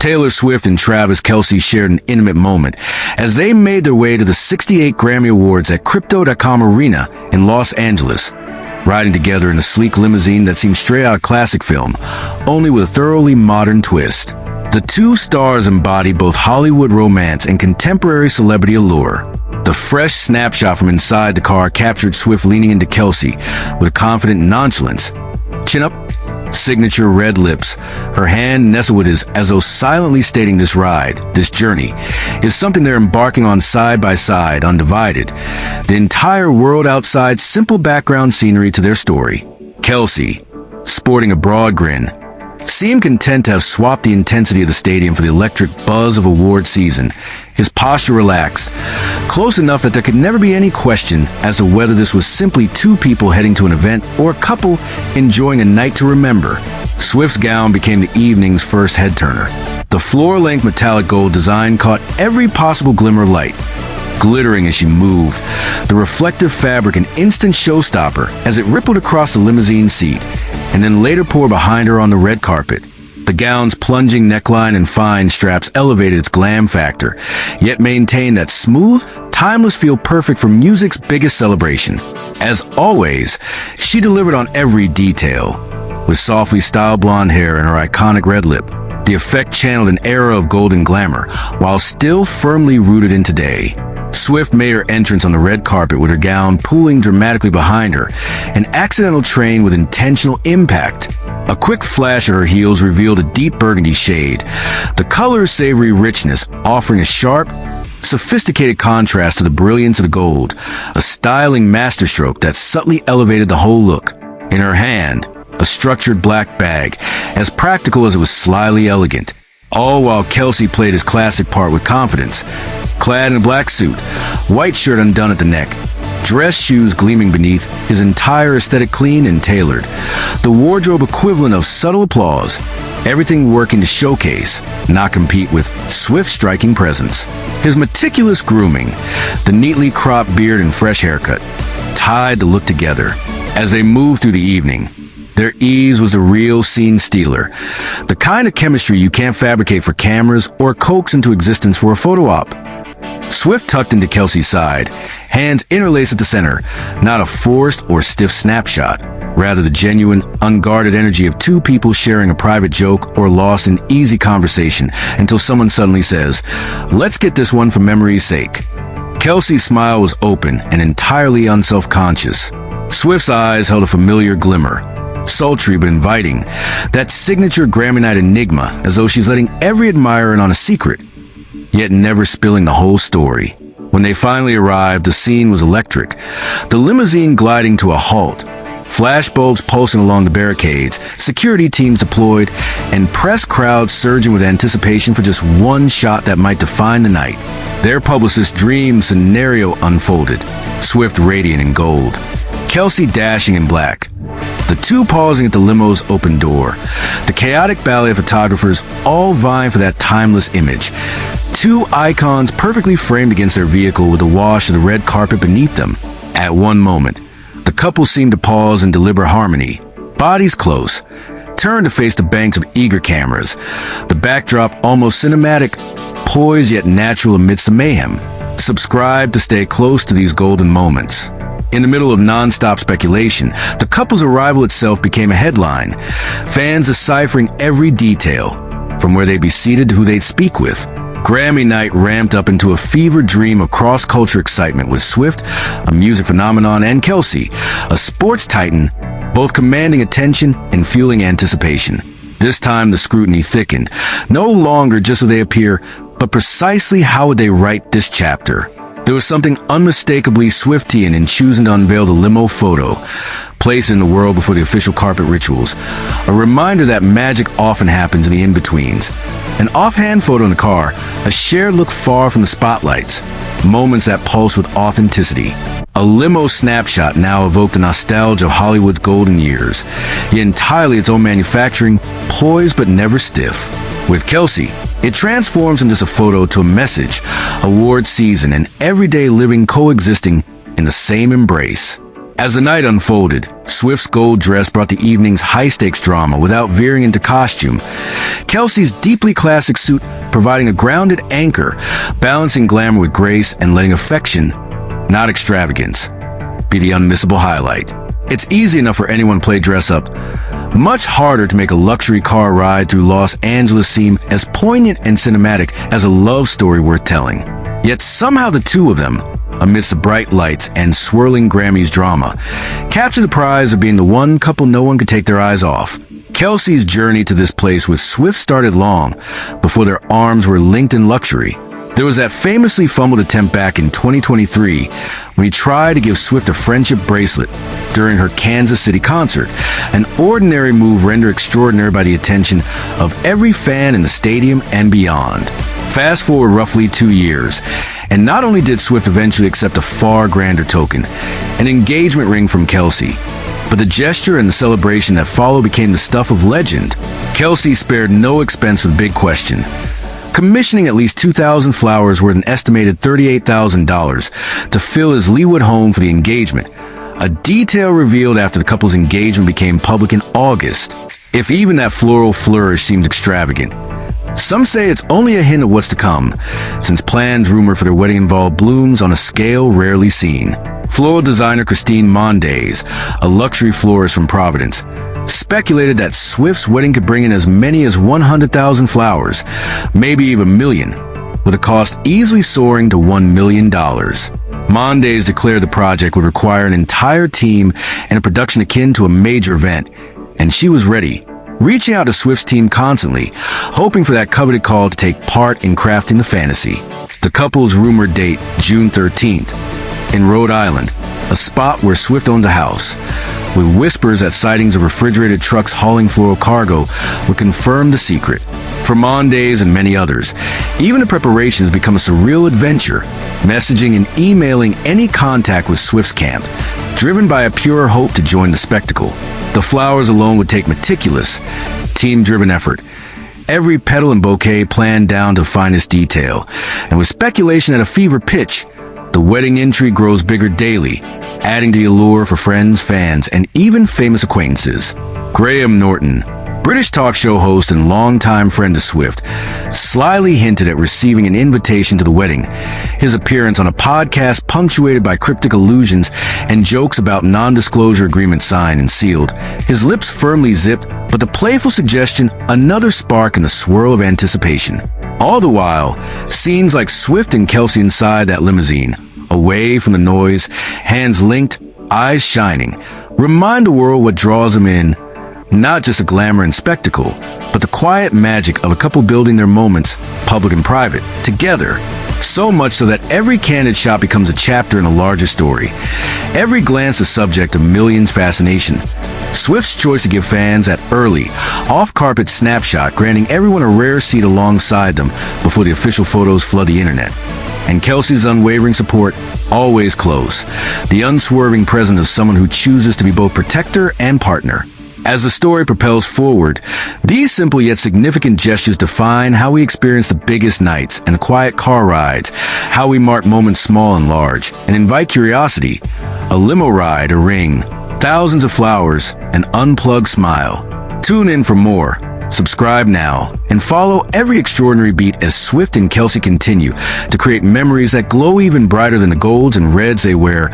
Taylor Swift and Travis Kelce shared an intimate moment as they made their way to the 68th Grammy Awards at Crypto.com Arena in Los Angeles, riding together in a sleek limousine that seemed straight out of classic film, only with a thoroughly modern twist. The two stars embody both Hollywood romance and contemporary celebrity allure. The fresh snapshot from inside the car captured Swift leaning into Kelce with a confident nonchalance. Chin up, signature red lips, her hand nestled with his as though silently stating this ride, this journey, is something they're embarking on side by side, undivided. The entire world outside, simple background scenery to their story. Kelce, sporting a broad grin, seemed content to have swapped the intensity of the stadium for the electric buzz of award season, his posture relaxed, close enough that there could never be any question as to whether this was simply two people heading to an event or a couple enjoying a night to remember. Swift's gown became the evening's first head-turner. The floor-length metallic gold design caught every possible glimmer of light, glittering as she moved, the reflective fabric an instant showstopper as it rippled across the limousine seat, and then later poured behind her on the red carpet. The gown's plunging neckline and fine straps elevated its glam factor, yet maintained that smooth, timeless feel perfect for music's biggest celebration. As always, she delivered on every detail. With softly styled blonde hair and her iconic red lip, the effect channeled an era of golden glamour, while still firmly rooted in today. Swift made her entrance on the red carpet with her gown pooling dramatically behind her, an accidental train with intentional impact. A quick flash at her heels revealed a deep burgundy shade, the color's savory richness offering a sharp, sophisticated contrast to the brilliance of the gold, a styling masterstroke that subtly elevated the whole look. In her hand, a structured black bag, as practical as it was slyly elegant, all while Kelce played his classic part with confidence. Clad in a black suit, white shirt undone at the neck, dress shoes gleaming beneath, his entire aesthetic clean and tailored. The wardrobe equivalent of subtle applause, everything working to showcase, not compete with Swift's striking presence. His meticulous grooming, the neatly cropped beard and fresh haircut, tied the look together. As they moved through the evening, their ease was a real scene stealer, the kind of chemistry you can't fabricate for cameras or coax into existence for a photo op. Swift tucked into Kelce's side, hands interlaced at the center, not a forced or stiff snapshot, rather the genuine, unguarded energy of two people sharing a private joke or lost in easy conversation until someone suddenly says, "Let's get this one for memory's sake." Kelce's smile was open and entirely unself-conscious. Swift's eyes held a familiar glimmer, sultry but inviting, that signature Grammy night enigma, as though she's letting every admirer in on a secret, yet never spilling the whole story. When they finally arrived, the scene was electric. The limousine gliding to a halt, flashbulbs pulsing along the barricades, security teams deployed, and press crowds surging with anticipation for just one shot that might define the night. Their publicist's dream scenario unfolded, Swift radiant in gold, Kelce dashing in black, the two pausing at the limo's open door, the chaotic ballet of photographers all vying for that timeless image. Two icons perfectly framed against their vehicle with the wash of the red carpet beneath them. At one moment, the couple seemed to pause in deliberate harmony, bodies close, turned to face the banks of eager cameras, the backdrop almost cinematic, poised yet natural amidst the mayhem. Subscribe to stay close to these golden moments. In the middle of non-stop speculation, the couple's arrival itself became a headline, fans deciphering every detail, from where they'd be seated to who they'd speak with. Grammy night ramped up into a fever dream of cross-culture excitement with Swift, a music phenomenon, and Kelce, a sports titan, both commanding attention and fueling anticipation. This time the scrutiny thickened, no longer just who they appear, but precisely how would they write this chapter. There was something unmistakably Swiftian in choosing to unveil the limo photo, placed in the world before the official carpet rituals, a reminder that magic often happens in the in-betweens. An offhand photo in the car, a shared look far from the spotlights, moments that pulse with authenticity. A limo snapshot now evoked the nostalgia of Hollywood's golden years, yet entirely its own manufacturing, poised but never stiff. With Kelce, it transforms from just a photo to a message, award season, and everyday living coexisting in the same embrace. As the night unfolded, Swift's gold dress brought the evening's high-stakes drama without veering into costume. Kelce's deeply classic suit providing a grounded anchor, balancing glamour with grace and letting affection, not extravagance, be the unmissable highlight. It's easy enough for anyone to play dress-up. Much harder to make a luxury car ride through Los Angeles seem as poignant and cinematic as a love story worth telling. Yet somehow the two of them, amidst the bright lights and swirling Grammys drama, capture the prize of being the one couple no one could take their eyes off. Kelce's journey to this place with Swift started long before their arms were linked in luxury. There was that famously fumbled attempt back in 2023 when he tried to give Swift a friendship bracelet during her Kansas City concert, an ordinary move rendered extraordinary by the attention of every fan in the stadium and beyond. Fast forward roughly 2 years, and not only did Swift eventually accept a far grander token, an engagement ring from Kelce, but the gesture and the celebration that followed became the stuff of legend. Kelce spared no expense for the big question, commissioning at least 2,000 flowers worth an estimated $38,000 to fill his Leawood home for the engagement, a detail revealed after the couple's engagement became public in August. If even that floral flourish seems extravagant, some say it's only a hint of what's to come, since plans rumored for their wedding involve blooms on a scale rarely seen. Floral designer Christine Mondays, a luxury florist from Providence, speculated that Swift's wedding could bring in as many as 100,000 flowers, maybe even a million, with a cost easily soaring to $1 million. Mondays declared the project would require an entire team and a production akin to a major event, and she was ready, reaching out to Swift's team constantly, hoping for that coveted call to take part in crafting the fantasy. The couple's rumored date, June 13th, in Rhode Island, a spot where Swift owns a house, with whispers that sightings of refrigerated trucks hauling floral cargo would confirm the secret. For Mondays and many others, even the preparations become a surreal adventure, messaging and emailing any contact with Swift's camp, driven by a pure hope to join the spectacle. The flowers alone would take meticulous, team-driven effort, every petal and bouquet planned down to finest detail, and with speculation at a fever pitch, the wedding intrigue grows bigger daily, adding to the allure for friends, fans, and even famous acquaintances. Graham Norton, British talk show host and longtime friend of Swift, slyly hinted at receiving an invitation to the wedding, his appearance on a podcast punctuated by cryptic allusions and jokes about non-disclosure agreements signed and sealed, his lips firmly zipped, but the playful suggestion another spark in the swirl of anticipation. All the while, scenes like Swift and Kelce inside that limousine, away from the noise, hands linked, eyes shining, remind the world what draws them in, not just the glamour and spectacle, but the quiet magic of a couple building their moments, public and private, together, so much so that every candid shot becomes a chapter in a larger story. Every glance the subject of millions' fascination. Swift's choice to give fans that early, off-carpet snapshot, granting everyone a rare seat alongside them before the official photos flood the internet. And Kelce's unwavering support, always close, the unswerving presence of someone who chooses to be both protector and partner. As the story propels forward, these simple yet significant gestures define how we experience the biggest nights and the quiet car rides, how we mark moments small and large, and invite curiosity, a limo ride, a ring, thousands of flowers, an unplugged smile. Tune in for more. Subscribe now and follow every extraordinary beat as Swift and Kelce continue to create memories that glow even brighter than the golds and reds they wear.